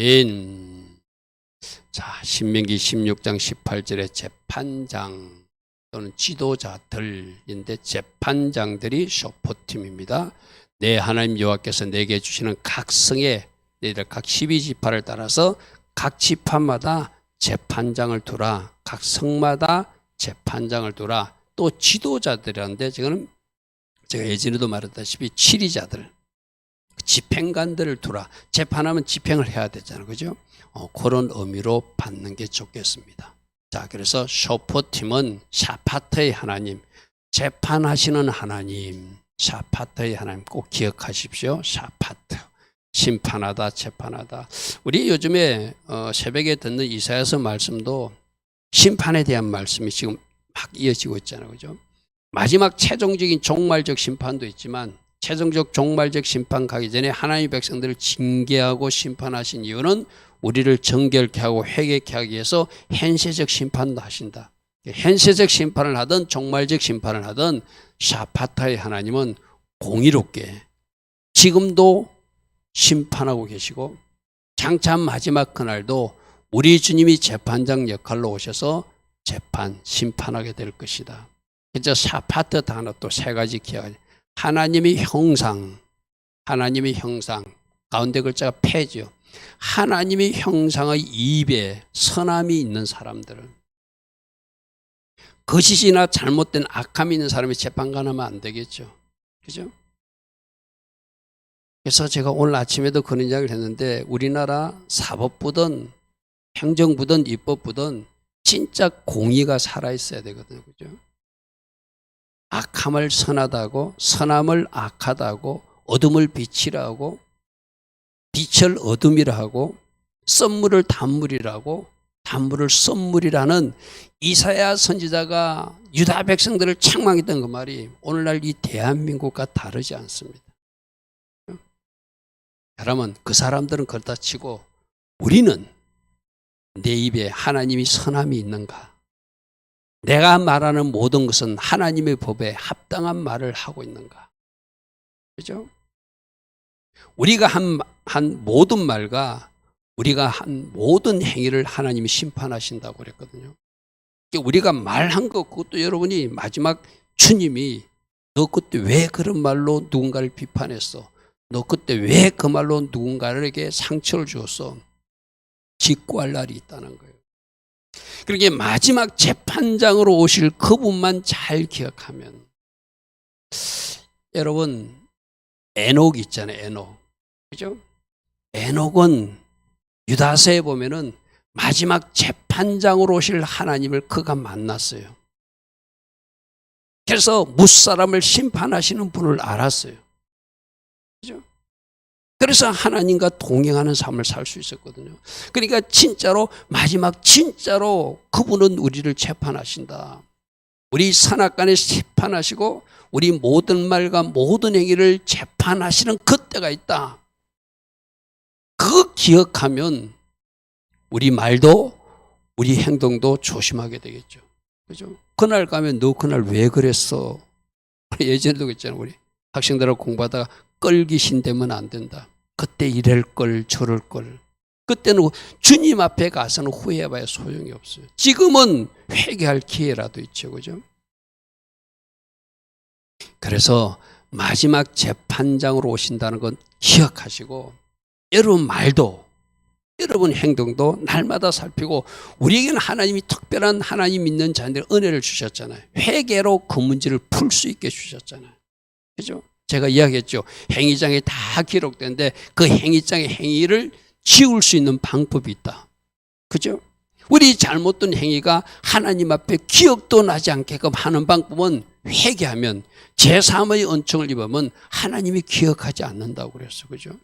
아멘. 자, 신명기 16장 18절에 재판장 또는 지도자들인데 재판장들이 쇼포팀입니다. 내 하나님 여호와께서 내게 주시는 각 성에 너희들 각 12지파를 따라서 각 지파마다 재판장을 두라. 각 성마다 재판장을 두라. 또 지도자들이라는데 지금 제가 예전에도 말했다시피 치리자들, 집행관들을 두라. 재판하면 집행을 해야 되잖아요. 그죠? 그런 의미로 받는 게 좋겠습니다. 자, 그래서 쇼포팀은 샤파트의 하나님, 재판하시는 하나님, 샤파트의 하나님 꼭 기억하십시오. 샤파트. 심판하다, 재판하다. 우리 요즘에 새벽에 듣는 이사야서 말씀도 심판에 대한 말씀이 지금 막 이어지고 있잖아요. 그죠? 마지막 최종적인 종말적 심판도 있지만 최종적 종말적 심판 가기 전에 하나님의 백성들을 징계하고 심판하신 이유는 우리를 정결케 하고 회개케 하기 위해서 현세적 심판도 하신다. 현세적 심판을 하든 종말적 심판을 하든 샤파타의 하나님은 공의롭게 지금도 심판하고 계시고 장차 마지막 그날도 우리 주님이 재판장 역할로 오셔서 재판, 심판하게 될 것이다. 그래서 샤파트 단어 또 세 가지 기억하죠. 하나님의 형상, 하나님의 형상, 가운데 글자가 패죠. 하나님의 형상의 입에 선함이 있는 사람들은, 거짓이나 잘못된 악함이 있는 사람이 재판관하면 안 되겠죠. 그죠? 그래서 제가 오늘 아침에도 그런 이야기를 했는데 우리나라 사법부든 행정부든 입법부든 진짜 공의가 살아있어야 되거든요. 그죠? 악함을 선하다고, 선함을 악하다고, 어둠을 빛이라 하고, 빛을 어둠이라 하고, 썸물을 단물이라고, 단물을 썸물이라는 이사야 선지자가 유다 백성들을 책망했던 그 말이 오늘날 이 대한민국과 다르지 않습니다. 그러면 그 사람들은 그렇다 치고 우리는 내 입에 하나님이 선함이 있는가? 내가 말하는 모든 것은 하나님의 법에 합당한 말을 하고 있는가? 그죠? 우리가 한 모든 말과 우리가 한 모든 행위를 하나님이 심판하신다고 그랬거든요. 우리가 말한 것, 그것도 여러분이 마지막 주님이 너 그때 왜 그런 말로 누군가를 비판했어? 너 그때 왜 그 말로 누군가에게 상처를 주었어? 직구할 날이 있다는 거예요. 그러니까 마지막 재판장으로 오실 그분만 잘 기억하면, 여러분 에녹 있잖아요. 에녹. 그죠? 에녹은 유다서에 보면은 마지막 재판장으로 오실 하나님을 그가 만났어요. 그래서 무사람을 심판하시는 분을 알았어요. 그죠? 그래서 하나님과 동행하는 삶을 살 수 있었거든요. 그러니까 진짜로 마지막 진짜로 그분은 우리를 재판하신다. 우리 선악간에 재판하시고 우리 모든 말과 모든 행위를 재판하시는 그때가 있다. 그거 기억하면 우리 말도 우리 행동도 조심하게 되겠죠. 그죠? 그날 가면 너 그날 왜 그랬어? 예전에도 그랬잖아요. 우리 학생들하고 공부하다가 끌기신 되면 안 된다. 그때 이럴 걸 저럴 걸. 그때는 주님 앞에 가서는 후회해봐야 소용이 없어요. 지금은 회개할 기회라도 있죠. 그죠? 그래서 마지막 재판장으로 오신다는 건 기억하시고 여러분 말도 여러분 행동도 날마다 살피고 우리에게는 하나님이 특별한 하나님 믿는 자들의 은혜를 주셨잖아요. 회개로 그 문제를 풀 수 있게 주셨잖아요. 그죠? 제가 이야기했죠. 행위장에 다 기록된데 그 행위장의 행위를 지울 수 있는 방법이 있다. 그죠? 우리 잘못된 행위가 하나님 앞에 기억도 나지 않게끔 하는 방법은 회개하면 제3의 은총을 입으면 하나님이 기억하지 않는다고 그랬어요. 그죠?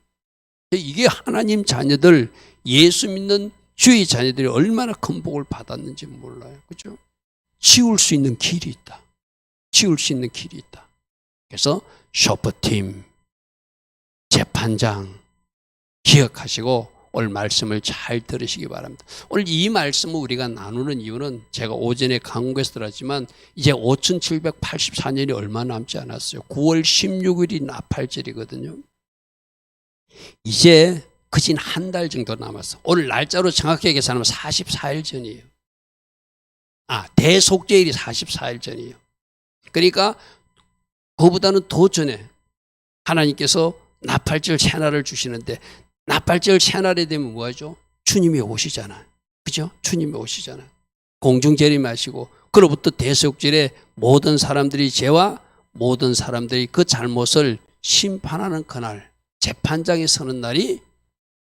이게 하나님 자녀들, 예수 믿는 주의 자녀들이 얼마나 큰 복을 받았는지 몰라요. 그죠? 지울 수 있는 길이 있다. 지울 수 있는 길이 있다. 그래서 쇼퍼팀, 재판장 기억하시고 오늘 말씀을 잘 들으시기 바랍니다. 오늘 이 말씀을 우리가 나누는 이유는 제가 오전에 강국에서 들었지만 이제 5784년이 얼마 남지 않았어요. 9월 16일이 나팔절이거든요. 이제 그진 한 달 정도 남았어. 오늘 날짜로 정확하게 계산하면 44일 전이에요. 대속죄일이 44일 전이에요. 그러니까 그보다는 더 전에 하나님께서 나팔절 새날을 주시는데, 나팔절 새날이 되면 뭐하죠? 주님이 오시잖아요. 그죠? 주님이 오시잖아요. 공중 재림하시고, 그로부터 대속절에 모든 사람들이 죄와 모든 사람들이 그 잘못을 심판하는 그날, 재판장에 서는 날이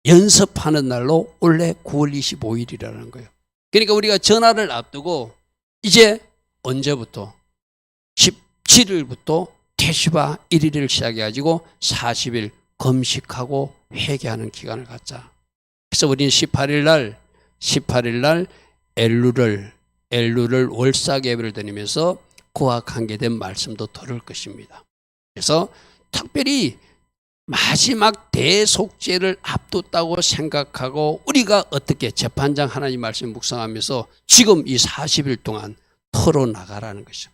연습하는 날로 원래 9월 25일이라는 거예요. 그러니까 우리가 전날을 앞두고 이제 언제부터? 17일부터 태시바 1일을 시작해가지고 40일 금식하고 회개하는 기간을 갖자. 그래서 우리는 18일 날 엘룰을 월삭 예배를 드리면서 그와 관계된 말씀도 들을 것입니다. 그래서 특별히 마지막 대속죄를 앞뒀다고 생각하고 우리가 어떻게 재판장 하나님 말씀 묵상하면서 지금 이 40일 동안 털어나가라는 것이죠.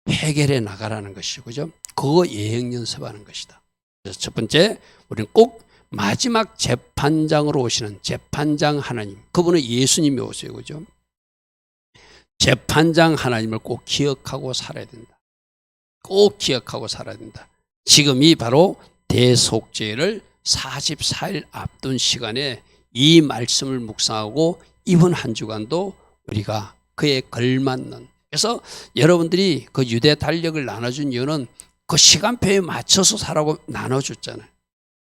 해결해 나가라는 것이죠. 그죠? 그거 예행 연습하는 것이다. 그래서 첫 번째, 우리는 꼭 마지막 재판장으로 오시는 재판장 하나님, 그분은 예수님이 오세요. 그죠? 재판장 하나님을 꼭 기억하고 살아야 된다. 꼭 기억하고 살아야 된다. 지금이 바로 대속죄를 44일 앞둔 시간에 이 말씀을 묵상하고 이번 한 주간도 우리가 그에 걸맞는, 그래서 여러분들이 그 유대 달력을 나눠준 이유는 그 시간표에 맞춰서 사라고 나눠줬잖아요.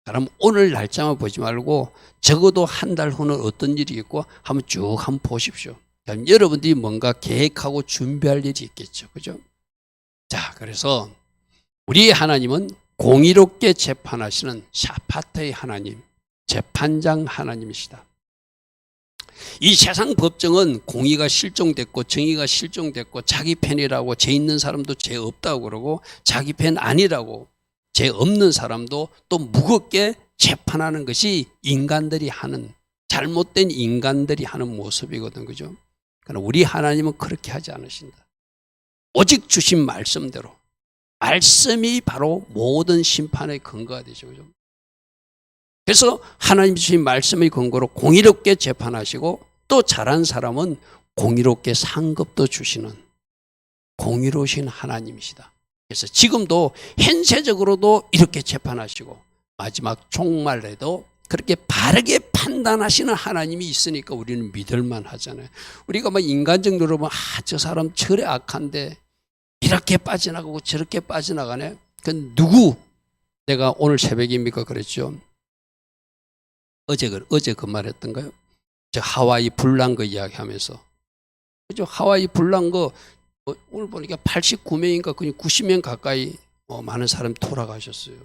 그럼 오늘 날짜만 보지 말고 적어도 한 달 후는 어떤 일이 있고 한번 쭉 한번 보십시오. 그럼 여러분들이 뭔가 계획하고 준비할 일이 있겠죠. 그죠? 자, 그래서 우리 하나님은 공의롭게 재판하시는 샤파트의 하나님, 재판장 하나님이시다. 이 세상 법정은 공의가 실종됐고 정의가 실종됐고 자기 편이라고, 죄 있는 사람도 죄 없다고 그러고 자기 편 아니라고, 죄 없는 사람도 또 무겁게 재판하는 것이 인간들이 하는, 잘못된 인간들이 하는 모습이거든. 그죠? 그러나 우리 하나님은 그렇게 하지 않으신다. 오직 주신 말씀대로, 말씀이 바로 모든 심판의 근거가 되죠. 그죠? 그래서 하나님 주신 말씀의 근거로 공의롭게 재판하시고, 또 잘한 사람은 공의롭게 상급도 주시는 공의로우신 하나님이시다. 그래서 지금도 현세적으로도 이렇게 재판하시고 마지막 종말에도 그렇게 바르게 판단하시는 하나님이 있으니까 우리는 믿을만 하잖아요. 우리가 뭐 인간적으로 보면 저 사람 저래 악한데 이렇게 빠져나가고 저렇게 빠져나가네. 그 누구? 내가 오늘 새벽입니까 그랬죠. 어제 그 말했던가요? 저 하와이 불난 거 이야기하면서, 그죠? 하와이 불난 거 오늘 보니까 89명인가 90명 가까이 많은 사람이 돌아가셨어요.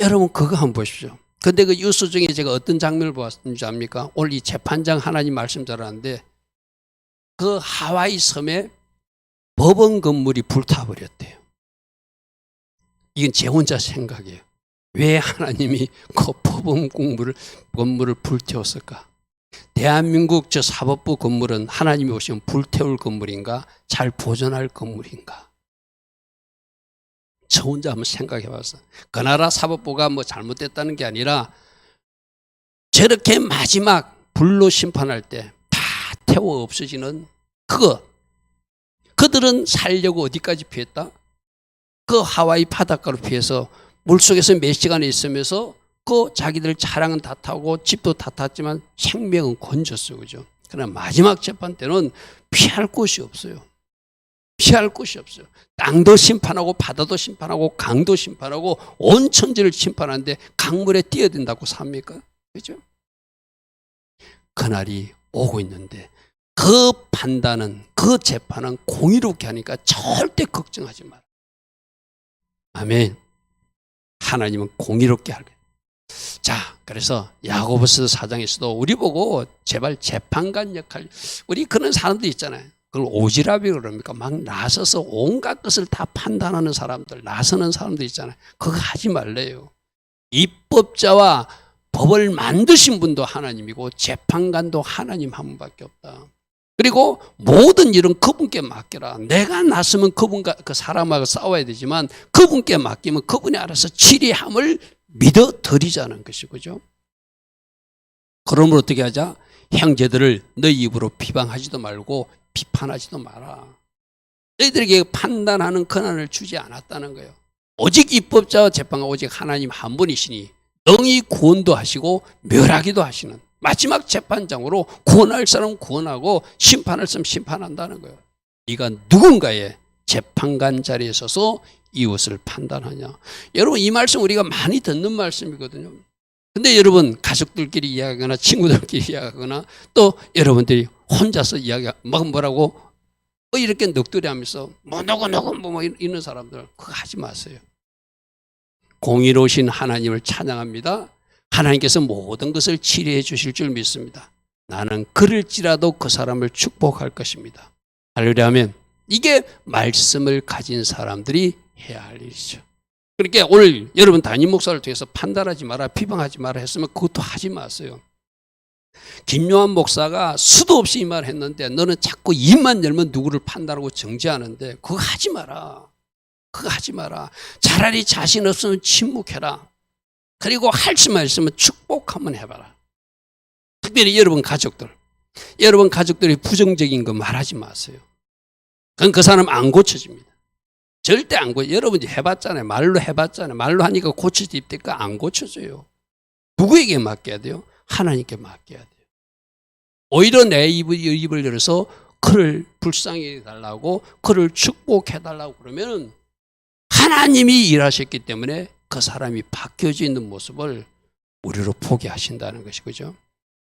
여러분 그거 한번 보십시오. 근데 그 뉴스 중에 제가 어떤 장면을 보았는지 압니까? 오늘 이 재판장 하나님 말씀 잘하는데 그 하와이 섬에 법원 건물이 불타버렸대요. 이건 제 혼자 생각이에요. 왜 하나님이 그 법원 건물을 불태웠을까? 대한민국 저 사법부 건물은 하나님이 오시면 불태울 건물인가? 잘 보존할 건물인가? 저 혼자 한번 생각해 봤어. 그 나라 사법부가 뭐 잘못됐다는 게 아니라 저렇게 마지막 불로 심판할 때 다 태워 없어지는 그들은 살려고 어디까지 피했다? 그 하와이 바닷가로 피해서 물속에서 몇 시간 있으면서 그 자기들 차량은 다 타고 집도 다 탔지만 생명은 건졌어요. 그죠? 그러나 마지막 재판 때는 피할 곳이 없어요. 피할 곳이 없어요. 땅도 심판하고 바다도 심판하고 강도 심판하고 온 천지를 심판하는데 강물에 뛰어든다고 삽니까? 그죠? 그날이 오고 있는데 그 판단은, 그 재판은 공의롭게 하니까 절대 걱정하지 마라. 아멘. 하나님은 공의롭게 할 거예요. 자, 그래서 야고보서 4장에서도 우리 보고 제발 재판관 역할, 우리 그런 사람들 있잖아요. 그걸 오지랖이 그럽니까? 막 나서서 온갖 것을 다 판단하는 사람들, 나서는 사람들 있잖아요. 그거 하지 말래요. 입법자와 법을 만드신 분도 하나님이고 재판관도 하나님 한 분밖에 없다. 그리고 모든 일은 그분께 맡겨라. 내가 나서면 그분과 그 사람하고 싸워야 되지만 그분께 맡기면 그분이 알아서 치리함을 믿어 드리자는 것이죠. 그러므로 어떻게 하자? 형제들을 너희 입으로 비방하지도 말고 비판하지도 마라. 너희들에게 판단하는 권한을 주지 않았다는 거예요. 오직 입법자와 재판관 오직 하나님 한 분이시니 능히 구원도 하시고 멸하기도 하시는 마지막 재판장으로 구원할 사람 구원하고 심판할 사람 심판한다는 거예요. 네가 누군가의 재판관 자리에 서서 이웃을 판단하냐. 여러분 이 말씀 우리가 많이 듣는 말씀이거든요. 근데 여러분 가족들끼리 이야기하거나 친구들끼리 이야기하거나 또 여러분들이 혼자서 막 뭐라고 이렇게 넋두리 하면서 뭐 누구 뭐 이런 사람들 그거 하지 마세요. 공의로우신 하나님을 찬양합니다. 하나님께서 모든 것을 치료해 주실 줄 믿습니다. 나는 그럴지라도 그 사람을 축복할 것입니다. 할렐루야 하면 이게 말씀을 가진 사람들이 해야 할 일이죠. 그러니까 오늘 여러분 담임 목사를 통해서 판단하지 마라 비방하지 마라 했으면 그것도 하지 마세요. 김요한 목사가 수도 없이 이 말을 했는데 너는 자꾸 입만 열면 누구를 판단하고 정죄하는데 그거 하지 마라. 그거 하지 마라. 차라리 자신 없으면 침묵해라. 그리고 할 수만 있으면 축복 한번 해봐라. 특별히 여러분 가족들이 부정적인 거 말하지 마세요. 그건 그 사람 안 고쳐집니다. 절대 안 고쳐. 여러분이 해봤잖아요. 말로 해봤잖아요. 말로 하니까 고쳐집니까? 안 고쳐져요. 누구에게 맡겨야 돼요? 하나님께 맡겨야 돼요. 오히려 내 입을 열어서 그를 불쌍히 해달라고 그를 축복해달라고 그러면 하나님이 일하셨기 때문에 그 사람이 바뀌어져 있는 모습을 우리로 보게 하신다는 것이 그죠?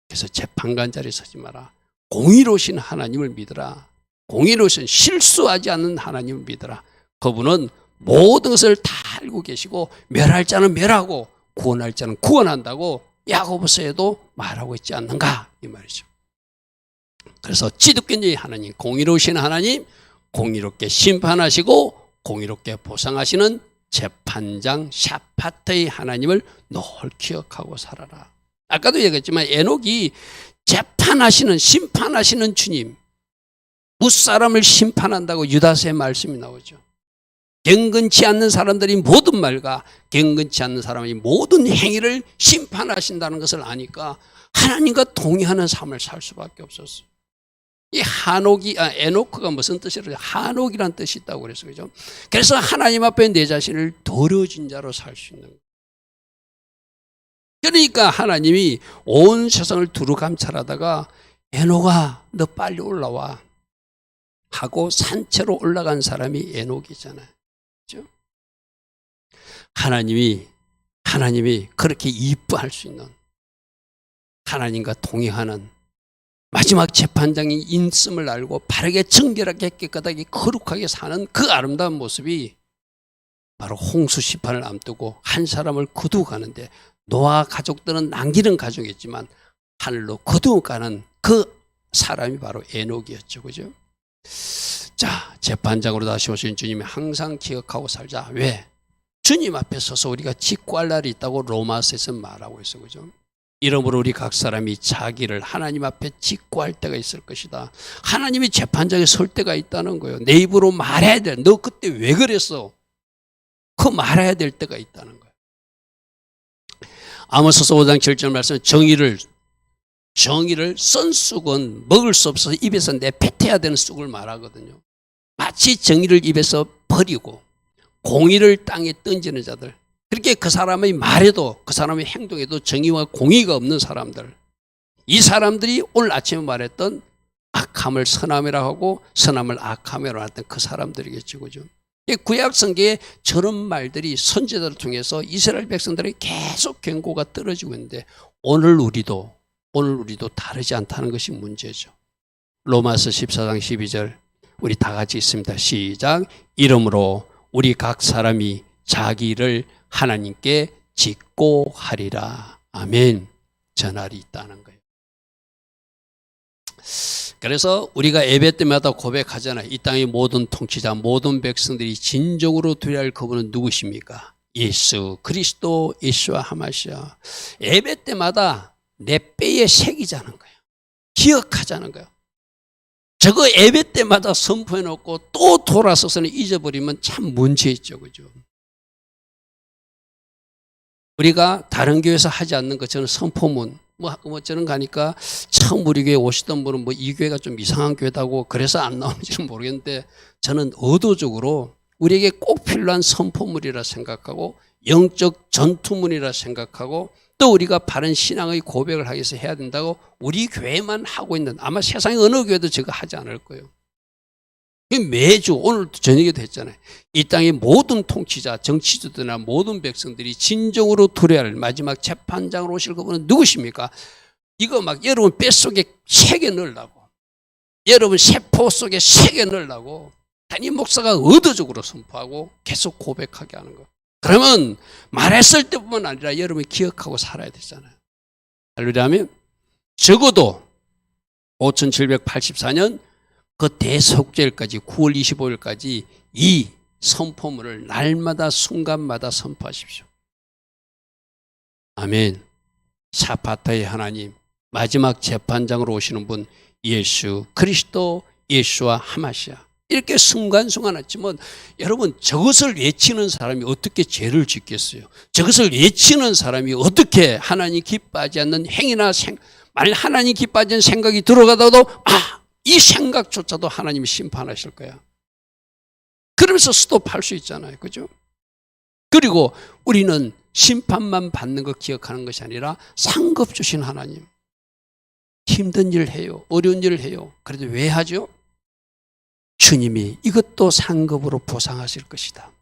그래서 재판관 자리에 서지 마라. 공의로우신 하나님을 믿으라. 공의로우신 실수하지 않는 하나님을 믿으라. 그분은 모든 것을 다 알고 계시고 멸할 자는 멸하고 구원할 자는 구원한다고 야고보서에도 말하고 있지 않는가 이 말이죠. 그래서 지독견자의 하나님, 공의로우신 하나님, 공의롭게 심판하시고 공의롭게 보상하시는 재판장 샤파트의 하나님을 늘 기억하고 살아라. 아까도 얘기했지만 에녹이 재판하시는 심판하시는 주님, 무사람을 심판한다고 유다서의 말씀이 나오죠. 경건치 않는 사람들이 모든 말과 경건치 않는 사람의 모든 행위를 심판하신다는 것을 아니까 하나님과 동의하는 삶을 살 수밖에 없었어요. 이 에노크가 무슨 뜻이라고 한옥이란 뜻이 있다고 그랬어요. 그죠? 그래서 하나님 앞에 내 자신을 더러워진 자로 살 수 있는 거예요. 그러니까 하나님이 온 세상을 두루 감찰하다가 에녹아 너 빨리 올라와 하고 산채로 올라간 사람이 에녹이잖아요. 그렇죠? 하나님이 그렇게 이뻐할 수 있는 하나님과 동의하는 마지막 재판장이 인씀을 알고 바르게 정결하게 깨끗하게 거룩하게 사는 그 아름다운 모습이 바로 홍수 심판을 앞두고 한 사람을 거두어 가는데 노아 가족들은 남기는 가족이었지만 하늘로 거두어 가는 그 사람이 바로 에녹이었죠. 그죠? 자, 재판장으로 다시 오신 주님이 항상 기억하고 살자. 왜? 주님 앞에 서서 우리가 직구할 날이 있다고 로마서에서 말하고 있어. 그죠? 이러므로 우리 각 사람이 자기를 하나님 앞에 직구할 때가 있을 것이다. 하나님이 재판장에 설 때가 있다는 거예요. 내 입으로 말해야 돼. 너 그때 왜 그랬어? 그 말해야 될 때가 있다는 거예요. 아모스서 5장 7절 말씀 정의를 쓴 쑥은 먹을 수 없어서 입에서 내뱉어야 되는 쑥을 말하거든요. 마치 정의를 입에서 버리고 공의를 땅에 던지는 자들, 그렇게 그 사람의 말에도 그 사람의 행동에도 정의와 공의가 없는 사람들, 이 사람들이 오늘 아침에 말했던 악함을 선함이라고 하고 선함을 악함이라고 했던 그 사람들이겠죠. 그죠? 구약 성경에 저런 말들이 선지자들을 통해서 이스라엘 백성들에게 계속 경고가 떨어지고 있는데 오늘 우리도 다르지 않다는 것이 문제죠. 로마서 14장 12절 우리 다 같이 있습니다. 시작. 이러므로 우리 각 사람이 자기 일을 하나님께 짓고 하리라. 아멘. 전할이 있다는 거예요. 그래서 우리가 예배 때마다 고백하잖아요. 이 땅의 모든 통치자, 모든 백성들이 진정으로 두려워야 할 그분은 누구십니까? 예수 그리스도, 예수와 하마시아. 예배 때마다 내 뼈에 새기자는 거예요. 기억하자는 거예요. 저거 예배 때마다 선포해놓고 또 돌아서서는 잊어버리면 참 문제 있죠. 그죠? 우리가 다른 교회에서 하지 않는 것, 저는 선포문, 저는 가니까 처음 우리 교회 오시던 분은 이 교회가 좀 이상한 교회다고 그래서 안 나오는지는 모르겠는데, 저는 의도적으로 우리에게 꼭 필요한 선포문이라 생각하고 영적 전투문이라 생각하고 또 우리가 바른 신앙의 고백을 하기 위해서 해야 된다고 우리 교회만 하고 있는, 아마 세상의 어느 교회도 저거 하지 않을 거예요. 매주, 오늘도 저녁에도 했잖아요. 이 땅의 모든 통치자, 정치주들이나 모든 백성들이 진정으로 두려워야 할 마지막 재판장으로 오실 그분은 누구십니까? 이거 막 여러분 뱃속에 새겨 넣으려고, 여러분 세포 속에 새겨 넣으려고 담임 목사가 의도적으로 선포하고 계속 고백하게 하는 거. 그러면 말했을 때뿐만 아니라 여러분이 기억하고 살아야 되잖아요. 할렐루야. 적어도 5784년 그 대속죄일까지 9월 25일까지 이 선포문을 날마다 순간마다 선포하십시오. 아멘. 사파타의 하나님, 마지막 재판장으로 오시는 분 예수 그리스도, 예수와 하마시아, 이렇게 순간순간 했지만 여러분, 저것을 외치는 사람이 어떻게 죄를 짓겠어요? 저것을 외치는 사람이 어떻게 하나님 기뻐하지 않는 행위나 만일 하나님 기뻐하지 않는 생각이 들어가다도 이 생각조차도 하나님이 심판하실 거야. 그러면서 스톱할 수 있잖아요. 그죠? 그리고 우리는 심판만 받는 거 기억하는 것이 아니라 상급 주신 하나님, 힘든 일을 해요, 어려운 일을 해요. 그래도 왜 하죠? 주님이 이것도 상급으로 보상하실 것이다.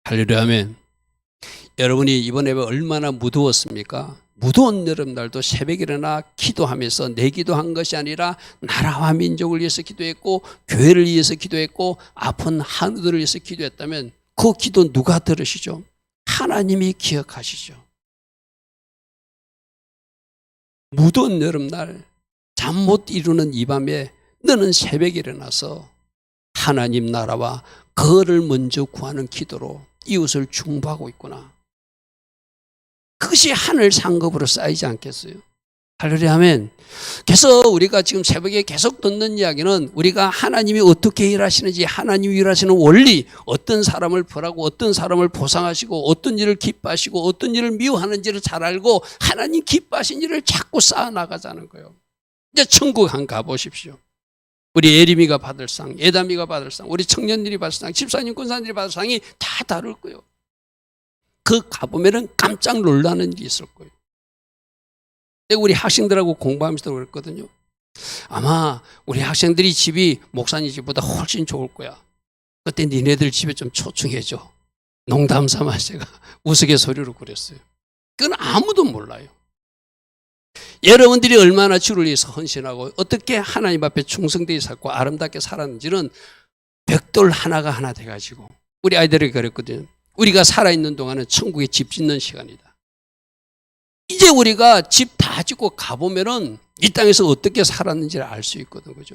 할렐루야. 아멘. 여러분이 이번 예배 얼마나 무더웠습니까? 무더운 여름날도 새벽에 일어나 기도하면서 내 기도한 것이 아니라 나라와 민족을 위해서 기도했고 교회를 위해서 기도했고 아픈 한우들을 위해서 기도했다면 그 기도 누가 들으시죠? 하나님이 기억하시죠. 무더운 여름날 잠 못 이루는 이 밤에 너는 새벽에 일어나서 하나님 나라와 그를 먼저 구하는 기도로 이웃을 중보하고 있구나. 그것이 하늘 상급으로 쌓이지 않겠어요? 할렐루야. 아멘. 그래서 우리가 지금 새벽에 계속 듣는 이야기는 우리가 하나님이 어떻게 일하시는지, 하나님이 일하시는 원리, 어떤 사람을 벌하고 어떤 사람을 보상하시고 어떤 일을 기뻐하시고 어떤 일을 미워하는지를 잘 알고 하나님 기뻐하신 일을 자꾸 쌓아나가자는 거예요. 이제 천국 한 가보십시오. 우리 예림이가 받을 상, 예담이가 받을 상, 우리 청년들이 받을 상, 집사님, 권사님들이 받을 상이 다 다를 거예요. 그 가보면은 깜짝 놀라는 일이 있을 거예요. 우리 학생들하고 공부하면서 그랬거든요. 아마 우리 학생들이 집이 목사님 집보다 훨씬 좋을 거야. 그때 니네들 집에 좀 초청해줘. 농담 삼아 제가 우스갯소리로 그랬어요. 그건 아무도 몰라요. 여러분들이 얼마나 주를 위해서 헌신하고 어떻게 하나님 앞에 충성되게 살고 아름답게 살았는지는 벽돌 하나가 하나 돼가지고 우리 아이들에게 그랬거든요. 우리가 살아있는 동안은 천국에 집 짓는 시간이다. 이제 우리가 집 다 짓고 가보면은 이 땅에서 어떻게 살았는지를 알 수 있거든. 그죠?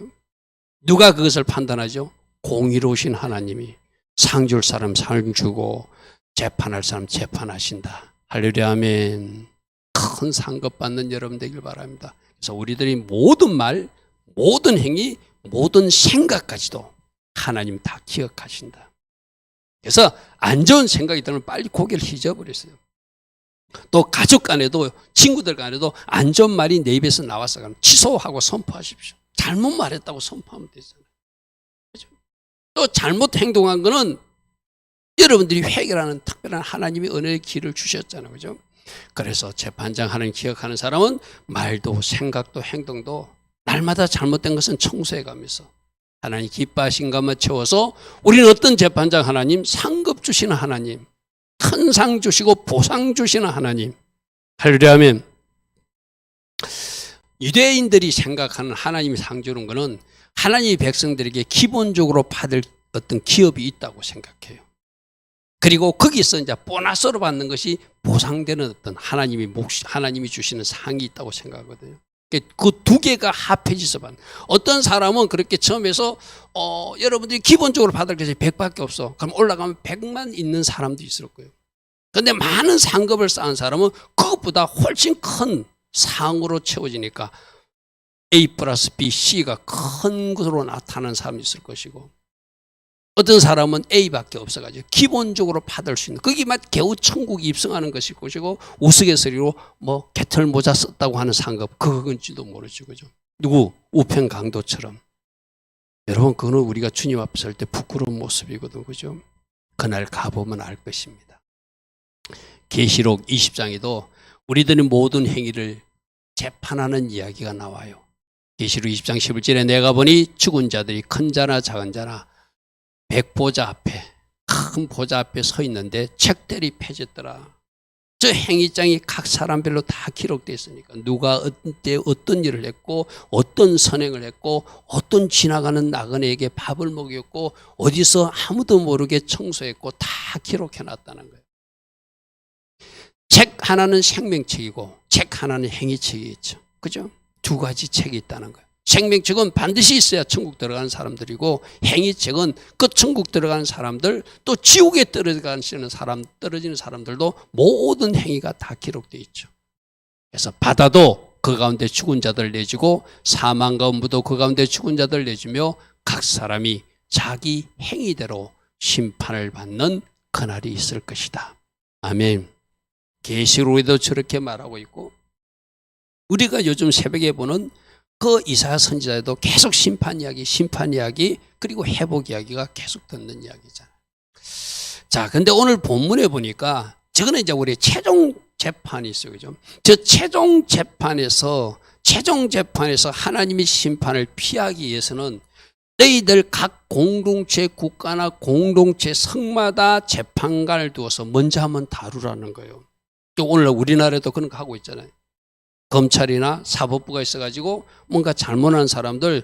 누가 그것을 판단하죠? 공의로우신 하나님이 상 줄 사람 상 주고 재판할 사람 재판하신다. 할렐루야. 아멘. 큰 상급 받는 여러분 되길 바랍니다. 그래서 우리들이 모든 말, 모든 행위, 모든 생각까지도 하나님 다 기억하신다. 그래서 안 좋은 생각이 들면 빨리 고개를 휘저어버렸어요. 또 가족 간에도 친구들 간에도 안 좋은 말이 내 입에서 나왔어 그러면 취소하고 선포하십시오. 잘못 말했다고 선포하면 되잖아요. 그렇죠? 또 잘못 행동한 거는 여러분들이 해결하는 특별한 하나님의 은혜의 길을 주셨잖아요. 그죠? 그래서 재판장 하나님 기억하는 사람은 말도 생각도 행동도 날마다 잘못된 것은 청소해 가면서 하나님 기뻐하신 것만 채워서 우리는 어떤 재판장 하나님, 상급 주시는 하나님, 큰 상 주시고 보상 주시는 하나님. 할렐루야. 아멘. 유대인들이 생각하는 하나님이 상 주는 것은 하나님의 백성들에게 기본적으로 받을 어떤 기업이 있다고 생각해요. 그리고 거기서 이제 보너스로 받는 것이 보상되는 어떤 하나님이 주시는 상이 있다고 생각하거든요. 그 두 개가 합해져서 받는. 어떤 사람은 그렇게 처음에서 여러분들이 기본적으로 받을 것이 100밖에 없어. 그럼 올라가면 100만 있는 사람도 있을 거예요. 그런데 많은 상급을 쌓은 사람은 그것보다 훨씬 큰 상으로 채워지니까 A 플러스 B, C가 큰 것으로 나타나는 사람이 있을 것이고 어떤 사람은 A밖에 없어가지고 기본적으로 받을 수 있는 그게 막 겨우 천국에 입성하는 것일 것이고 우스갯소리로 뭐 개털 모자 썼다고 하는 상급 그건지도 모르죠. 그죠? 누구? 우편 강도처럼. 여러분 그거는 우리가 주님 앞에 설 때 부끄러운 모습이거든. 그죠? 그날 가보면 알 것입니다. 계시록 20장에도 우리들의 모든 행위를 재판하는 이야기가 나와요. 계시록 20장 11절에 내가 보니 죽은 자들이 큰 자나 작은 자나 백보자 앞에 큰 보좌 앞에 서 있는데 책들이 펴졌더라. 저 행위장이 각 사람별로 다 기록되어 있으니까 누가 언제 어떤 일을 했고 어떤 선행을 했고 어떤 지나가는 나그네에게 밥을 먹였고 어디서 아무도 모르게 청소했고 다 기록해놨다는 거예요. 책 하나는 생명책이고 책 하나는 행위책이겠죠. 그죠? 두 가지 책이 있다는 거예요. 생명책은 반드시 있어야 천국 들어가는 사람들이고 행위책은 그 천국 들어가는 사람들 또 지옥에 떨어지는 사람들도 모든 행위가 다 기록되어 있죠. 그래서 바다도 그 가운데 죽은 자들 내주고 사망과 음부도 그 가운데 죽은 자들 내주며 각 사람이 자기 행위대로 심판을 받는 그날이 있을 것이다. 아멘. 계시록에도 저렇게 말하고 있고 우리가 요즘 새벽에 보는 그 이사야 선지자에도 계속 심판 이야기 그리고 회복 이야기가 계속 듣는 이야기잖아요. 자, 근데 오늘 본문에 보니까 저거는 이제 우리 최종 재판이 있어요. 그죠? 저 최종 재판에서 하나님의 심판을 피하기 위해서는 너희들 각 공동체 국가나 공동체 성마다 재판관을 두어서 먼저 한번 다루라는 거예요. 오늘 우리나라에도 그런 거 하고 있잖아요. 검찰이나 사법부가 있어가지고 뭔가 잘못한 사람들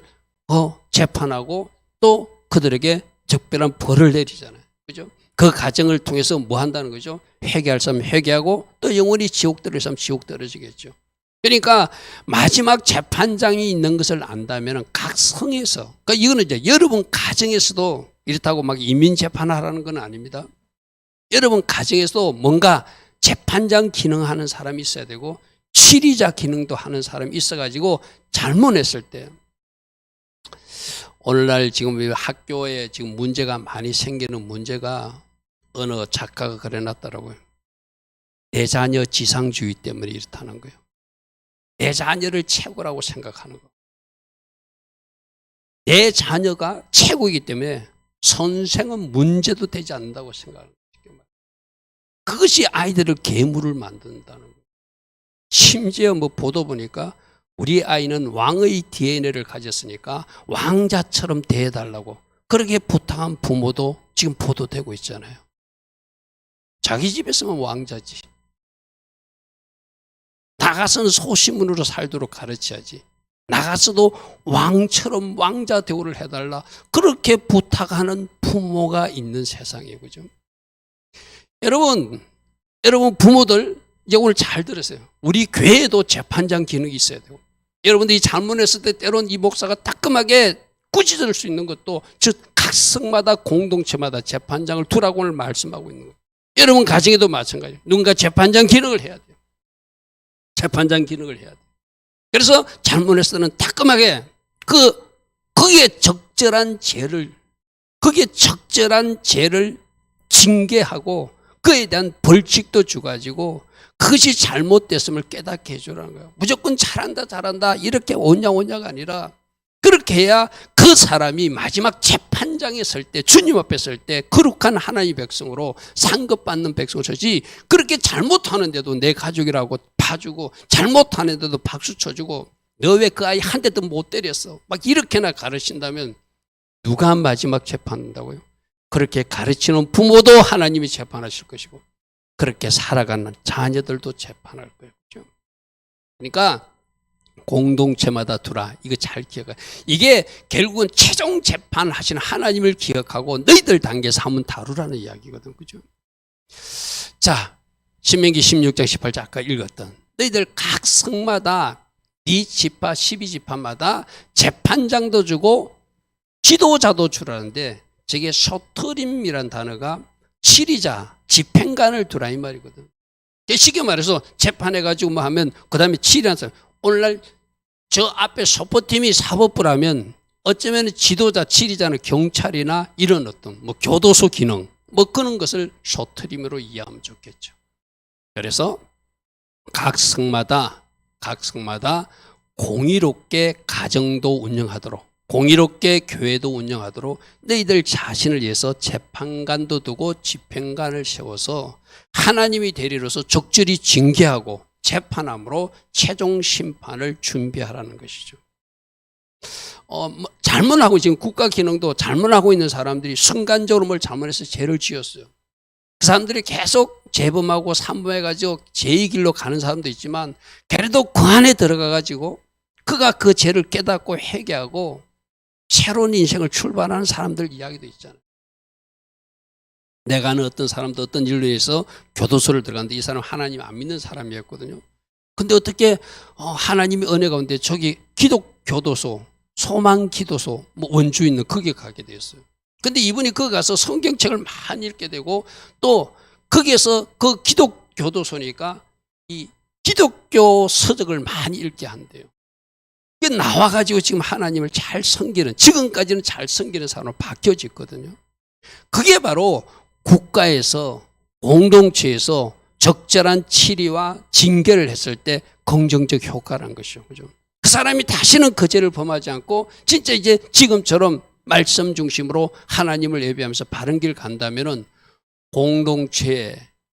재판하고 또 그들에게 적별한 벌을 내리잖아요. 그죠? 그 과정을 통해서 뭐 한다는 거죠? 회개할 사람 회개하고 또 영원히 지옥 떨어질 사람 지옥 떨어지겠죠. 그러니까 마지막 재판장이 있는 것을 안다면 각 성에서 그러니까 이거는 이제 여러분 가정에서도 이렇다고 막 이민 재판하라는 건 아닙니다. 여러분 가정에서도 뭔가 재판장 기능하는 사람이 있어야 되고 치리자 기능도 하는 사람이 있어가지고 잘못했을 때 오늘날 지금 학교에 지금 문제가 많이 생기는 문제가 어느 작가가 그래놨더라고요. 내 자녀 지상주의 때문에 이렇다는 거예요. 내 자녀를 최고라고 생각하는 거. 내 자녀가 최고이기 때문에 선생은 문제도 되지 않는다고 생각하는 거예요. 그것이 아이들을 괴물을 만든다는 거예요. 심지어 뭐 보도 보니까 우리 아이는 왕의 DNA를 가졌으니까 왕자처럼 대해달라고 그렇게 부탁한 부모도 지금 보도되고 있잖아요. 자기 집에서는 왕자지. 나가서는 소시문으로 살도록 가르쳐야지. 나가서도 왕처럼 왕자 대우를 해달라. 그렇게 부탁하는 부모가 있는 세상이에요. 그죠? 여러분 부모들 이제 오늘 잘 들으세요. 우리 교회에도 재판장 기능이 있어야 되고 여러분들이 잘못했을 때 때론 이 목사가 따끔하게 꾸짖을 수 있는 것도 즉 각 성마다 공동체마다 재판장을 두라고 오늘 말씀하고 있는 거예요. 여러분 가정에도 마찬가지예요. 누군가 재판장 기능을 해야 돼요. 재판장 기능을 해야 돼요. 그래서 잘못했을 때는 따끔하게 거기에 적절한 죄를 징계하고 그에 대한 벌칙도 주가지고 그것이 잘못됐음을 깨닫게 해주라는 거예요. 무조건 잘한다 이렇게 오냐가 아니라 그렇게 해야 그 사람이 마지막 재판장에 설 때 주님 앞에 설 때 거룩한 하나님의 백성으로 상급받는 백성으로 서지 그렇게 잘못하는데도 내 가족이라고 봐주고 잘못하는데도 박수 쳐주고 너 왜 그 아이 한 대도 못 때렸어 막 이렇게나 가르친다면 누가 마지막 재판한다고요? 그렇게 가르치는 부모도 하나님이 재판하실 것이고 그렇게 살아가는 자녀들도 재판할 거예요. 그렇죠? 그러니까 공동체마다 두라. 이거 잘 기억해. 이게 결국은 최종 재판하시는 하나님을 기억하고 너희들 단계에서 한번 다루라는 이야기거든. 그죠? 자, 신명기 16장 18절 아까 읽었던 너희들 각 성마다 네 지파 12지파마다 재판장도 주고 지도자도 주라는데 저게 소트림이라는 단어가 치리자, 집행관을 두라 이 말이거든. 쉽게 말해서 재판해가지고 뭐 하면 그 다음에 치리하는 사람. 오늘날 저 앞에 소포팀이 사법부라면 어쩌면 지도자, 지리자는 경찰이나 이런 어떤 뭐 교도소 기능 뭐 그런 것을 셔틀임으로 이해하면 좋겠죠. 그래서 각 성마다 공의롭게 가정도 운영하도록, 공의롭게 교회도 운영하도록 너희들 자신을 위해서 재판관도 두고 집행관을 세워서 하나님이 대리로서 적절히 징계하고 재판함으로 최종 심판을 준비하라는 것이죠. 잘못하고 지금 국가 기능도 잘못하고 있는 사람들이 순간적으로 뭘 잘못해서 죄를 지었어요. 그 사람들이 계속 재범하고 삼범해가지고 죄의 길로 가는 사람도 있지만 그래도 그 안에 들어가가지고 그가 그 죄를 깨닫고 회개하고 새로운 인생을 출발하는 사람들 이야기도 있잖아요. 내가 아는 어떤 사람도 어떤 일로 해서 교도소를 들어갔는데 이 사람 하나님 안 믿는 사람이었거든요. 근데 어떻게 하나님의 은혜 가운데 저기 기독교도소, 소망기도소, 뭐 원주 있는 거기에 가게 되었어요. 근데 이분이 거기 가서 성경책을 많이 읽게 되고 또 거기에서 그 기독교도소니까 이 기독교 서적을 많이 읽게 한대요. 나와가지고 지금 하나님을 잘 섬기는, 지금까지는 잘 섬기는 사람으로 바뀌어져 있거든요. 그게 바로 국가에서, 공동체에서 적절한 치리와 징계를 했을 때 긍정적 효과라는 것이죠. 그죠? 그 사람이 다시는 그 죄를 범하지 않고 진짜 이제 지금처럼 말씀 중심으로 하나님을 예배하면서 바른 길 간다면은 공동체에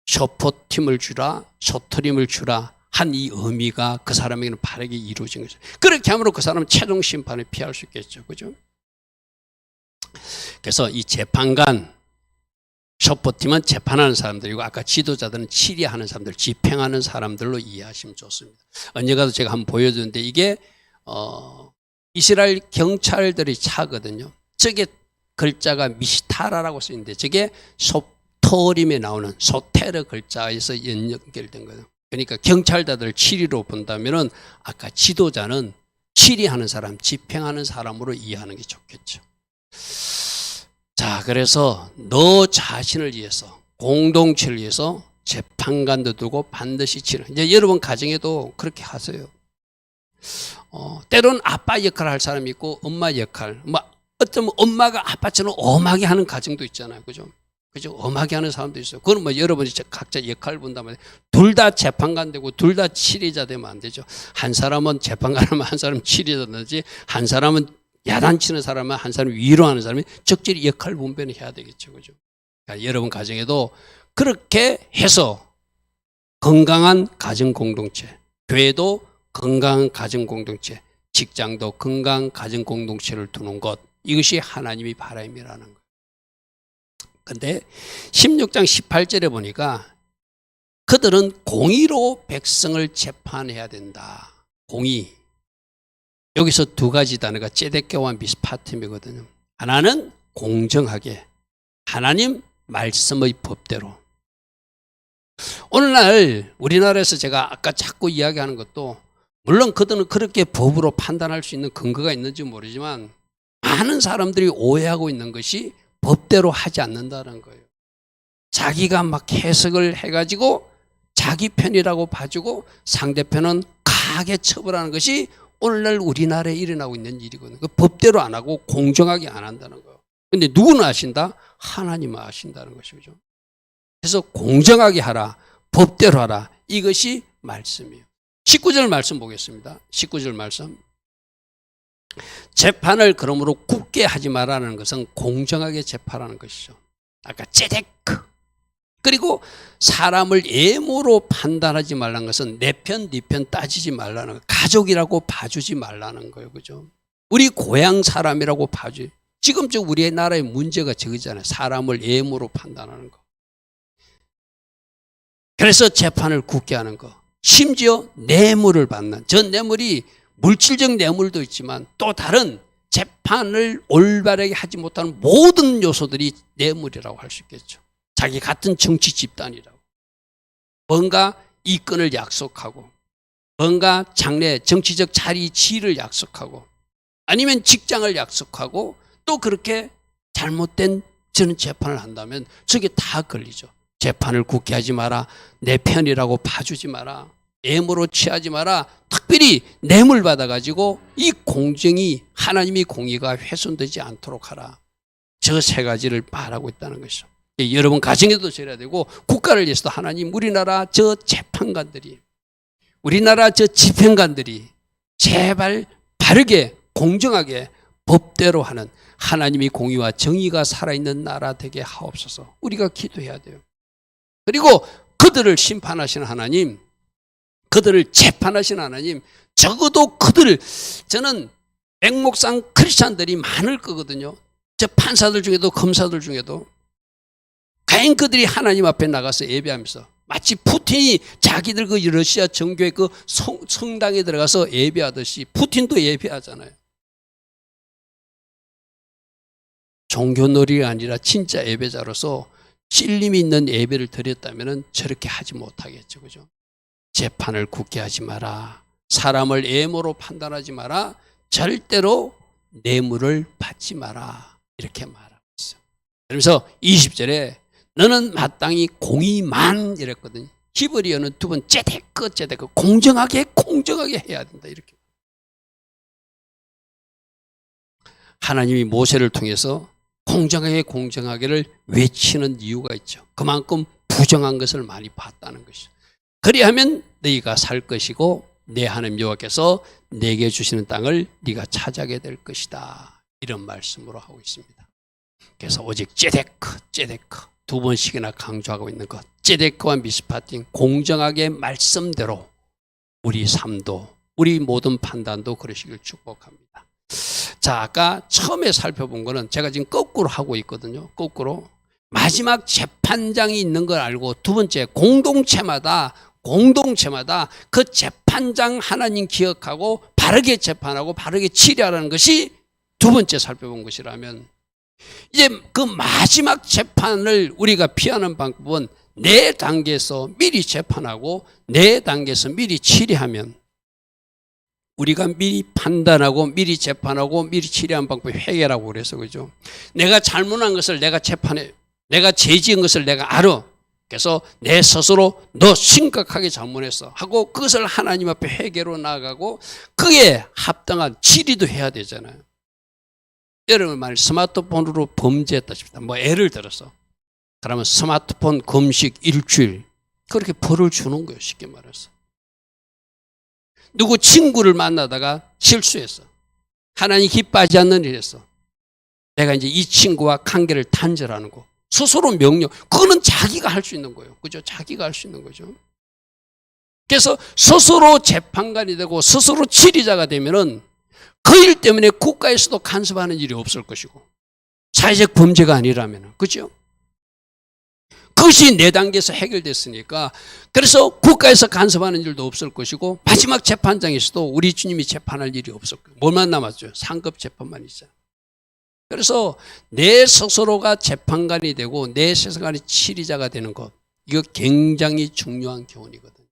서포팀을 주라, 셔틀임을 주라 한 이 의미가 그 사람에게는 바르게 이루어진 거죠. 그렇게 함으로 그 사람은 최종 심판을 피할 수 있겠죠. 그죠? 그래서 이 재판관, 서포팀은 재판하는 사람들이고 아까 지도자들은 치리하는 사람들, 집행하는 사람들로 이해하시면 좋습니다. 언젠가도 제가 한번 보여줬는데 이게 이스라엘 경찰들의 차거든요. 저게 글자가 미시타라라고 쓰이는데 저게 소토림에 나오는 소테르 글자에서 연결된 거예요. 그러니까 경찰자들 치리로 본다면은 아까 지도자는 치리하는 사람, 집행하는 사람으로 이해하는 게 좋겠죠. 자, 그래서 너 자신을 위해서, 공동체를 위해서 재판관도 두고 반드시 치료. 이제 여러분 가정에도 그렇게 하세요. 때로는 아빠 역할을 할 사람이 있고 엄마 역할. 뭐 어쩌면 엄마가 아빠처럼 엄하게 하는 가정도 있잖아요. 그죠? 그죠? 엄하게 하는 사람도 있어요. 그건 뭐 여러분이 각자 역할을 본다면 둘 다 재판관 되고 둘 다 치리자 되면 안 되죠. 한 사람은 재판관하면 한 사람은 치리자든지 한 사람은 야단치는 사람은 한 사람이 위로하는 사람이 적절히 역할 분배는 해야 되겠죠. 그죠? 그러니까 여러분 가정에도 그렇게 해서 건강한 가정 공동체, 교회도 건강한 가정 공동체, 직장도 건강한 가정 공동체를 두는 것, 이것이 하나님이 바람이라는 거예요. 근데 16장 18절에 보니까 그들은 공의로 백성을 재판해야 된다. 공의. 여기서 두 가지 단어가 ጼ데케와 미스파팀이거든요. 하나는 공정하게, 하나님 말씀의 법대로. 오늘날 우리나라에서 제가 아까 자꾸 이야기하는 것도 물론 그들은 그렇게 법으로 판단할 수 있는 근거가 있는지 모르지만 많은 사람들이 오해하고 있는 것이 법대로 하지 않는다는 거예요. 자기가 막 해석을 해가지고 자기 편이라고 봐주고 상대편은 강하게 처벌하는 것이 오늘날 우리나라에 일어나고 있는 일이거든요. 법대로 안 하고 공정하게 안 한다는 거예요. 근데 누구는 아신다? 하나님은 아신다는 것이죠. 그래서 공정하게 하라, 법대로 하라, 이것이 말씀이에요. 19절 말씀 보겠습니다. 19절 말씀. 재판을 그러므로 굳게 하지 말라는 것은 공정하게 재판하는 것이죠. 아까 ጼ데크. 그리고 사람을 예모로 판단하지 말라는 것은 내 편, 네 편 따지지 말라는 거예요. 가족이라고 봐주지 말라는 거예요. 그죠? 우리 고향 사람이라고 봐주. 지금 저 우리나라의 문제가 저거잖아요. 사람을 예모로 판단하는 거. 그래서 재판을 굳게 하는 거. 심지어 뇌물을 받는. 전 뇌물이 물질적 뇌물도 있지만 또 다른 재판을 올바르게 하지 못하는 모든 요소들이 뇌물이라고 할 수 있겠죠. 자기 같은 정치 집단이라고. 뭔가 이권을 약속하고 뭔가 장래 정치적 자리 지위를 약속하고 아니면 직장을 약속하고 또 그렇게 잘못된 저는 재판을 한다면 저게 다 걸리죠. 재판을 굳게 하지 마라. 내 편이라고 봐주지 마라. 애무로 취하지 마라. 특별히 뇌물 받아가지고 이 공정이 하나님의 공의가 훼손되지 않도록 하라. 저 세 가지를 말하고 있다는 것이죠. 여러분 가정에도 저래야 되고 국가를 위해서도 하나님 우리나라 저 재판관들이 우리나라 저 집행관들이 제발 바르게 공정하게 법대로 하는 하나님의 공의와 정의가 살아있는 나라 되게 하옵소서. 우리가 기도해야 돼요. 그리고 그들을 심판하시는 하나님, 그들을 재판하시는 하나님, 적어도 저는 맹목상 크리스찬들이 많을 거거든요. 저 판사들 중에도 검사들 중에도 과연 그들이 하나님 앞에 나가서 예배하면서 마치 푸틴이 자기들 그 러시아 정교회 그 성당에 들어가서 예배하듯이 푸틴도 예배하잖아요. 종교놀이가 아니라 진짜 예배자로서 찔림이 있는 예배를 드렸다면 저렇게 하지 못하겠죠. 그죠? 재판을 굳게 하지 마라. 사람을 애모로 판단하지 마라. 절대로 뇌물을 받지 마라. 이렇게 말하고 있어요. 그러면서 20절에 너는 마땅히 공의만 이랬거든요. 히브리어는 두 번 제데크 공정하게 해야 된다. 이렇게. 하나님이 모세를 통해서 공정하게를 외치는 이유가 있죠. 그만큼 부정한 것을 많이 봤다는 것이죠. 그리하면 너희가 살 것이고 내 하나님 여호와께서 내게 주시는 땅을 네가 차지하게 될 것이다. 이런 말씀으로 하고 있습니다. 그래서 오직 제데크 두 번씩이나 강조하고 있는 것. 제데크와 미스파틴 공정하게 말씀대로 우리 삶도 우리 모든 판단도 그러시길 축복합니다. 자, 아까 처음에 살펴본 거는 제가 지금 거꾸로 하고 있거든요. 거꾸로. 마지막 재판장이 있는 걸 알고 두 번째 공동체마다 그 재판장 하나님 기억하고 바르게 재판하고 바르게 치료하라는 것이 두 번째 살펴본 것이라면 이제 그 마지막 재판을 우리가 피하는 방법은 네 단계에서 미리 재판하고 네 단계에서 미리 치료하면 우리가 미리 판단하고 미리 재판하고 미리 치료한 방법이 회개라고 그래서 그죠. 내가 잘못한 것을 내가 재판해 내가 죄 지은 것을 내가 알아. 그래서 내 스스로 너 심각하게 잘못했어 하고 그것을 하나님 앞에 회개로 나아가고 그에 합당한 치리도 해야 되잖아요. 여러분 만약 스마트폰으로 범죄했다 싶다. 뭐 예를 들어서 그러면 스마트폰 금식 일주일 그렇게 벌을 주는 거예요. 쉽게 말해서. 누구 친구를 만나다가 실수했어. 하나님 기뻐하지 않는 일 했어. 내가 이제 이 친구와 관계를 단절하는 거. 스스로 명령. 그거는 자기가 할 수 있는 거예요. 그죠? 자기가 할 수 있는 거죠. 그래서 스스로 재판관이 되고 스스로 치리자가 되면은 그 일 때문에 국가에서도 간섭하는 일이 없을 것이고 사회적 범죄가 아니라면 그죠? 그것이 네 단계에서 해결됐으니까 그래서 국가에서 간섭하는 일도 없을 것이고 마지막 재판장에서도 우리 주님이 재판할 일이 없을 거예요. 뭘만 남았죠? 상급 재판만 있어요. 그래서 내 스스로가 재판관이 되고 내 스스로가 치리자가 되는 것 이거 굉장히 중요한 교훈이거든요.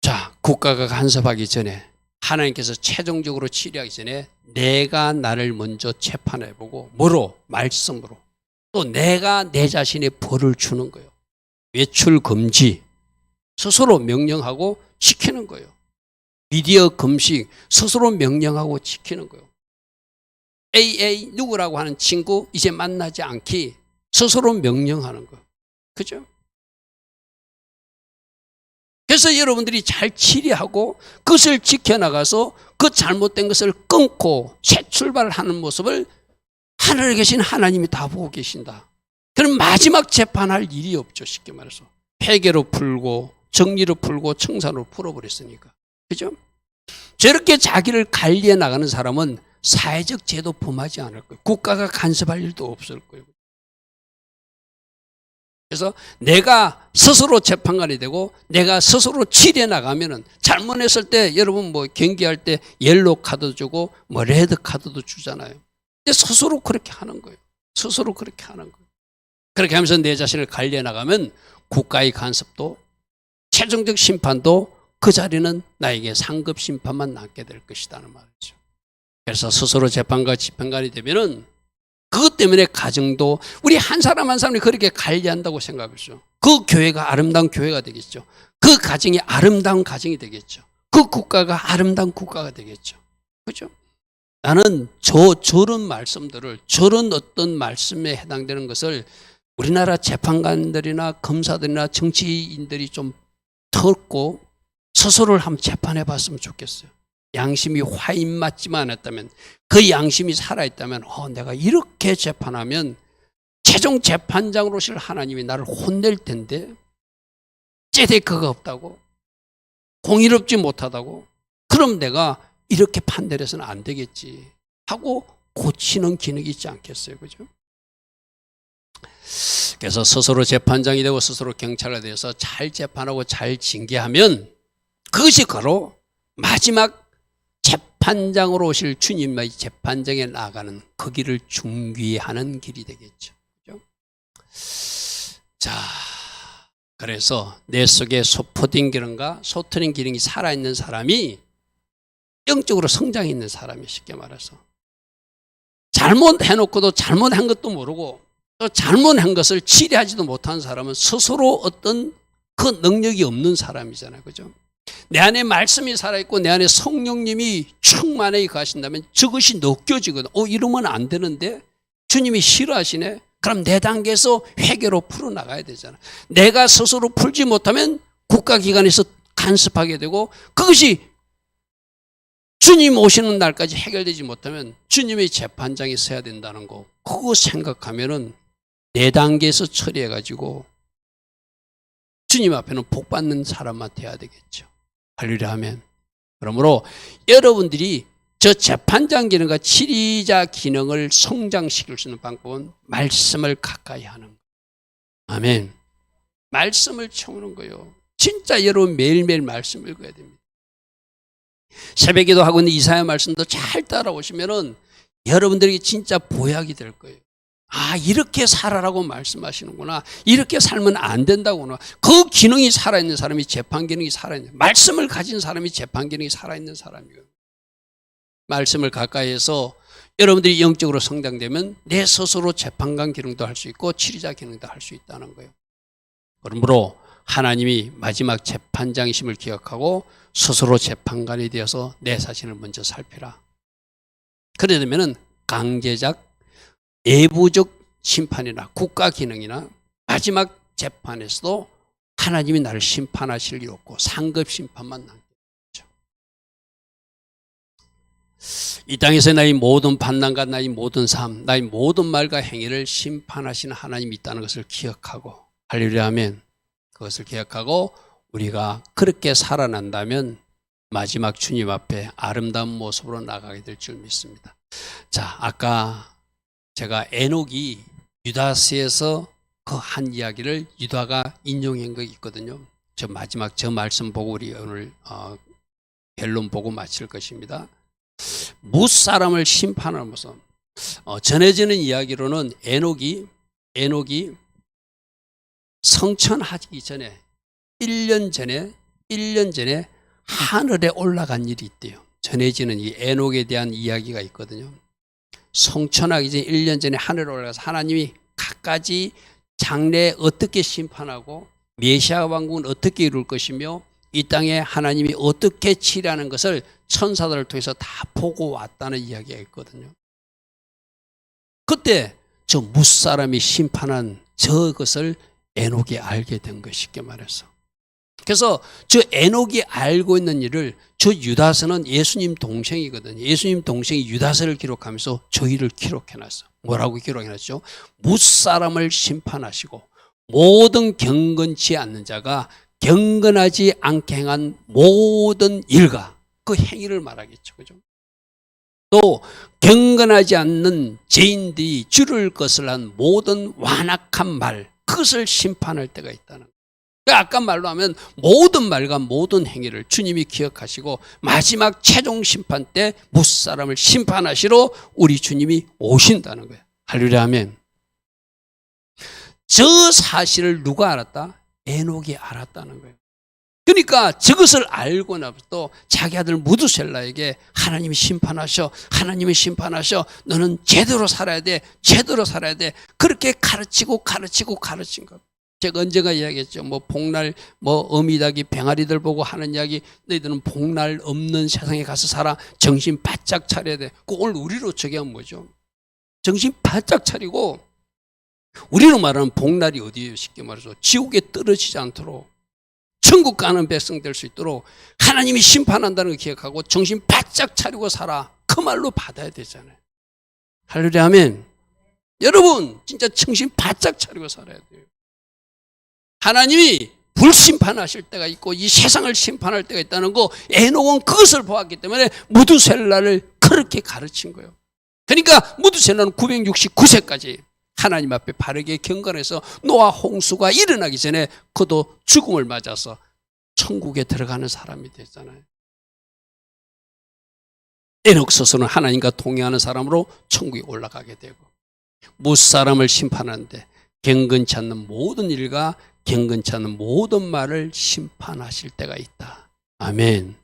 자, 국가가 간섭하기 전에 하나님께서 최종적으로 치리하기 전에 내가 나를 먼저 재판해보고 뭐로? 말씀으로. 또 내가 내 자신의 벌을 주는 거예요. 외출 금지 스스로 명령하고 지키는 거예요. 미디어 금식 스스로 명령하고 지키는 거예요. AA 누구라고 하는 친구 이제 만나지 않기 스스로 명령하는 거예요. 그죠? 그래서 여러분들이 잘 치리하고 그것을 지켜나가서 그 잘못된 것을 끊고 새 출발하는 모습을 하늘에 계신 하나님이 다 보고 계신다. 그럼 마지막 재판할 일이 없죠. 쉽게 말해서. 회개로 풀고 정리로 풀고 청산으로 풀어버렸으니까. 그죠? 저렇게 자기를 관리해 나가는 사람은 사회적 제도 범하지 않을 거예요. 국가가 간섭할 일도 없을 거예요. 그래서 내가 스스로 재판관이 되고 내가 스스로 치료해 나가면은 잘못했을 때 여러분 뭐 경기할 때 옐로우 카드 주고 뭐 레드 카드도 주잖아요. 근데 스스로 그렇게 하는 거예요. 스스로 그렇게 하는 거예요. 그렇게 하면서 내 자신을 관리해 나가면 국가의 간섭도 최종적 심판도 그 자리는 나에게 상급 심판만 남게 될 것이라는 말이죠. 그래서 스스로 재판관 집행관이 되면은 그것 때문에 가정도 우리 한 사람 한 사람이 그렇게 관리한다고 생각하죠. 그 교회가 아름다운 교회가 되겠죠. 그 그 가정이 아름다운 가정이 되겠죠. 그 국가가 아름다운 국가가 되겠죠. 그죠? 나는 저런 말씀들을, 저런 어떤 말씀에 해당되는 것을 우리나라 재판관들이나 검사들이나 정치인들이 좀 털고 스스로를 한번 재판해 봤으면 좋겠어요. 양심이 화인 맞지만 않았다면, 그 양심이 살아있다면, 내가 이렇게 재판하면 최종 재판장으로실 하나님이 나를 혼낼 텐데, 째데크가 없다고, 공의롭지 못하다고, 그럼 내가 이렇게 판단해서는 안 되겠지 하고 고치는 기능이 있지 않겠어요? 그죠? 그래서 스스로 재판장이 되고 스스로 경찰이 되어서 잘 재판하고 잘 징계하면 그것이 바로 마지막 재판장으로 오실 주님의 재판장에 나가는 그 길을 중귀하는 길이 되겠죠. 그죠? 자, 그래서 내 속에 소포된 기능과 소트린 기능이 살아있는 사람이 영적으로 성장이 있는 사람이, 쉽게 말해서 잘못해놓고도 잘못한 것도 모르고 또 잘못한 것을 치료하지도 못한 사람은 스스로 어떤 그 능력이 없는 사람이잖아요. 그죠? 내 안에 말씀이 살아있고 내 안에 성령님이 충만하게 가신다면 저것이 느껴지거든. 이러면 안 되는데 주님이 싫어하시네. 그럼 내 단계에서 회개로 풀어나가야 되잖아. 내가 스스로 풀지 못하면 국가기관에서 간섭하게 되고, 그것이 주님 오시는 날까지 해결되지 못하면 주님의 재판장에 서야 된다는 거, 그거 생각하면은 내 단계에서 처리해가지고 주님 앞에는 복 받는 사람만 돼야 되겠죠. 할렐루야 하면. 그러므로 여러분들이 저 재판장 기능과 치리자 기능을 성장시킬 수 있는 방법은 말씀을 가까이 하는 거예요. 아멘. 말씀을 채우는 거예요. 진짜 여러분 매일매일 말씀 읽어야 됩니다. 새벽에도 하고 있는 이사야 말씀도 잘 따라오시면은 여러분들에게 진짜 보약이 될 거예요. 이렇게 살아라고 말씀하시는구나. 이렇게 살면 안 된다구나. 그 기능이 살아있는 사람이 재판 기능이 살아있는, 말씀을 가진 사람이 재판 기능이 살아있는 사람이에요. 말씀을 가까이 해서 여러분들이 영적으로 성장되면 내 스스로 재판관 기능도 할 수 있고 치리자 기능도 할 수 있다는 거예요. 그러므로 하나님이 마지막 재판장이심을 기억하고 스스로 재판관이 되어서 내 자신을 먼저 살피라. 그래 되면은 강제적 내부적 심판이나 국가 기능이나 마지막 재판에서도 하나님이 나를 심판하실 일 없고 상급 심판만 남겠죠. 이 땅에서 나의 모든 판단과 나의 모든 삶, 나의 모든 말과 행위를 심판하시는 하나님이 있다는 것을 기억하고, 할렐루야 아멘. 그것을 기억하고 우리가 그렇게 살아난다면 마지막 주님 앞에 아름다운 모습으로 나가게 될 줄 믿습니다. 자, 아까 제가 에녹이 유다서에서 그 한 이야기를 유다가 인용한 거 있거든요. 저 마지막 저 말씀 보고 우리 오늘 결론 보고 마칠 것입니다. 무사람을 심판하는 모습. 전해지는 이야기로는 에녹이 성천하기 전에 1년 전에 하늘에 올라간 일이 있대요. 전해지는 이 에녹에 대한 이야기가 있거든요. 성천하기 전 1년 전에 하늘에 올라가서 하나님이 갖가지 장래 어떻게 심판하고 메시아 왕국은 어떻게 이룰 것이며 이 땅에 하나님이 어떻게 치료하는 것을 천사들을 통해서 다 보고 왔다는 이야기가 있거든요. 그때 저 무사람이 심판한 저것을 에녹이 알게 된 것, 쉽게 말해서. 그래서 저 에녹이 알고 있는 일을 저 유다서는 예수님 동생이거든요. 예수님 동생이 유다서를 기록하면서 저 일을 기록해놨어. 뭐라고 기록해놨죠? 무사람을 심판하시고 모든 경건치 않는 자가 경건하지 않게 행한 모든 일과 그 행위를 말하겠죠. 그죠? 또 경건하지 않는 죄인들이 줄을 것을 한 모든 완악한 말, 그것을 심판할 때가 있다는 거예요. 그러니까 아까 말로 하면 모든 말과 모든 행위를 주님이 기억하시고 마지막 최종 심판 때 무사람을 심판하시러 우리 주님이 오신다는 거예요. 할렐루야 아멘. 저 사실을 누가 알았다? 에녹이 알았다는 거예요. 그러니까 저것을 알고 나서 자기 아들 무드셀라에게 하나님이 심판하셔, 하나님이 심판하셔, 너는 제대로 살아야 돼, 제대로 살아야 돼, 그렇게 가르친 것. 제가 언젠가 이야기했죠. 뭐 복날, 뭐 어미닭이 병아리들 보고 하는 이야기, 너희들은 복날 없는 세상에 가서 살아. 정신 바짝 차려야 돼. 그걸 우리로 적용하면 뭐죠? 정신 바짝 차리고, 우리로 말하는 복날이 어디예요? 쉽게 말해서 지옥에 떨어지지 않도록 천국 가는 백성 될 수 있도록 하나님이 심판한다는 걸 기억하고 정신 바짝 차리고 살아. 그 말로 받아야 되잖아요. 할렐루야 아멘. 여러분 진짜 정신 바짝 차리고 살아야 돼요. 하나님이 불심판하실 때가 있고 이 세상을 심판할 때가 있다는 거 에녹은 그것을 보았기 때문에 무두셀라를 그렇게 가르친 거예요. 그러니까 무두셀라는 969세까지 하나님 앞에 바르게 경건해서 노아 홍수가 일어나기 전에 그도 죽음을 맞아서 천국에 들어가는 사람이 됐잖아요. 에녹 스스로는 하나님과 동행하는 사람으로 천국에 올라가게 되고, 무사람을 심판하는데 경건치 않는 모든 일과 경건치 않는 모든 말을 심판하실 때가 있다. 아멘.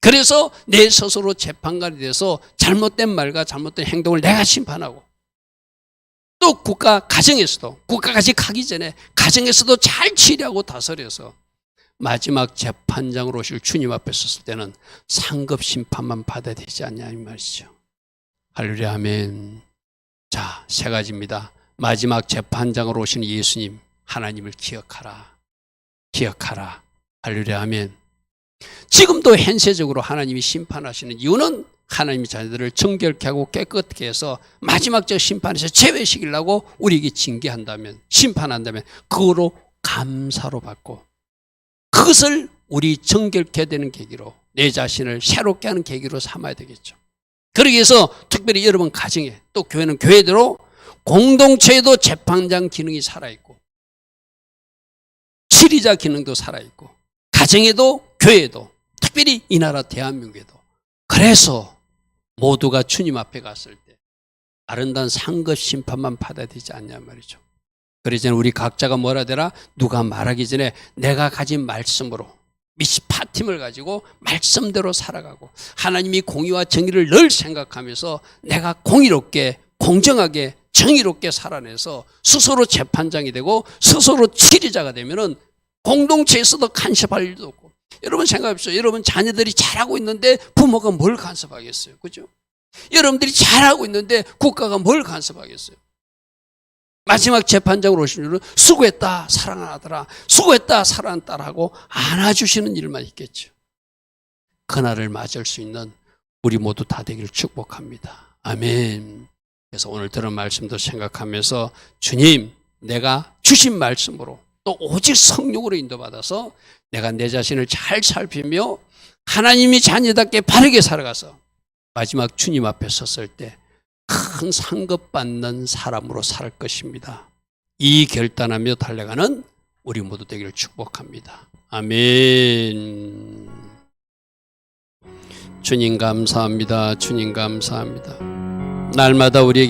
그래서 내 스스로 재판관이 돼서 잘못된 말과 잘못된 행동을 내가 심판하고, 또 국가 가정에서도, 국가까지 가기 전에 가정에서도 잘 치리하고 다스려서 마지막 재판장으로 오실 주님 앞에 섰을 때는 상급 심판만 받아야 되지 않냐 이 말이죠. 할렐루야 아멘. 자, 세 가지입니다. 마지막 재판장으로 오시는 예수님, 하나님을 기억하라. 기억하라. 할렐루야 아멘. 지금도 현세적으로 하나님이 심판하시는 이유는 하나님의 자녀들을 정결케 하고 깨끗게 해서 마지막 저 심판에서 제외시키려고 우리에게 징계한다면, 심판한다면 그거로 감사로 받고, 그것을 우리 정결케 되는 계기로, 내 자신을 새롭게 하는 계기로 삼아야 되겠죠. 그러기 위해서 특별히 여러분 가정에, 또 교회는 교회대로 공동체에도 재판장 기능이 살아있고 치리자 기능도 살아있고, 가정에도 교회에도, 특별히 이 나라 대한민국에도. 그래서 모두가 주님 앞에 갔을 때 아름다운 상급 심판만 받아야 되지 않냐 말이죠. 그러자 우리 각자가 뭐라 되라? 누가 말하기 전에 내가 가진 말씀으로, 미시파팀을 가지고 말씀대로 살아가고, 하나님이 공의와 정의를 늘 생각하면서 내가 공의롭게, 공정하게, 정의롭게 살아내서 스스로 재판장이 되고 스스로 치리자가 되면은 공동체에서도 간섭할 일도 없고. 여러분 생각해보세요. 여러분 자녀들이 잘하고 있는데 부모가 뭘 간섭하겠어요? 그죠? 여러분들이 잘하고 있는데 국가가 뭘 간섭하겠어요? 마지막 재판장으로 오신 분은 수고했다 사랑하는 아들아, 수고했다 사랑하는 딸하고 안아주시는 일만 있겠죠. 그날을 맞을 수 있는 우리 모두 다 되기를 축복합니다. 아멘. 그래서 오늘 들은 말씀도 생각하면서 주님, 내가 주신 말씀으로 또 오직 성령으로 인도받아서 내가 내 자신을 잘 살피며 하나님이 자녀답게 바르게 살아가서 마지막 주님 앞에 섰을 때 큰 상급 받는 사람으로 살 것입니다. 이 결단하며 달려가는 우리 모두 되기를 축복합니다. 아멘. 주님 감사합니다. 주님 감사합니다. 날마다 우리에게